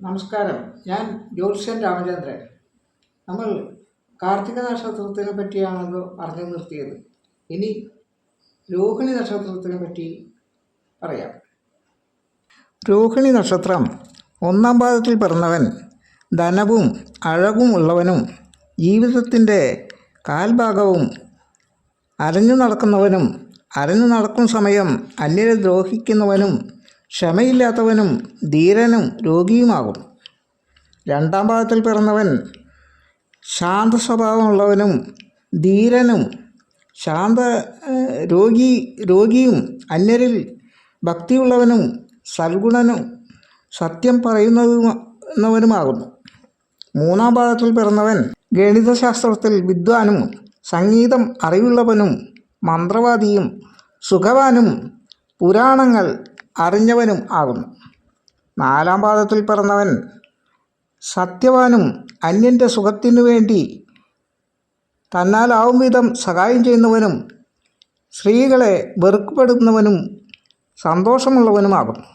നമസ്കാരം. ഞാൻ ജ്യോത്സ്യൻ രാമചന്ദ്രൻ. നമ്മൾ കാർത്തിക നക്ഷത്രത്തിനെ പറ്റിയാണല്ലോ പറഞ്ഞു നിർത്തിയത്. ഇനി രോഹിണി നക്ഷത്രത്തിനെ പറ്റി പറയാം. രോഹിണി നക്ഷത്രം 1-ാം പാദത്തിൽ പിറന്നവൻ ധനവും അഴകും ഉള്ളവനും ജീവിതത്തിൻ്റെ കാൽഭാഗവും അരഞ്ഞു നടക്കുന്നവനും അരഞ്ഞു നടക്കും സമയം അന്യരെ ദ്രോഹിക്കുന്നവനും ക്ഷമയില്ലാത്തവനും ധീരനും രോഗിയുമാകും. 2-ാം പാദത്തിൽ പിറന്നവൻ ശാന്ത സ്വഭാവമുള്ളവനും ധീരനും രോഗിയും അന്യരിൽ ഭക്തിയുള്ളവനും സൽഗുണനും സത്യം പറയുന്നവനുമാകുന്നു. 3-ാം പാദത്തിൽ പിറന്നവൻ ഗണിതശാസ്ത്രത്തിൽ വിദ്വാനും സംഗീതം അറിവുള്ളവനും മന്ത്രവാദിയും സുഖവാനും പുരാണങ്ങൾ അറിഞ്ഞവനും ആകുന്നു. 4-ാം പാദത്തിൽ പിറന്നവൻ സത്യവാനും അന്യൻ്റെ സുഖത്തിനു വേണ്ടി തന്നാലാവും വിധം സഹായം ചെയ്യുന്നവനും സ്ത്രീകളെ വെറുക്കപ്പെടുന്നവനും സന്തോഷമുള്ളവനുമാകുന്നു.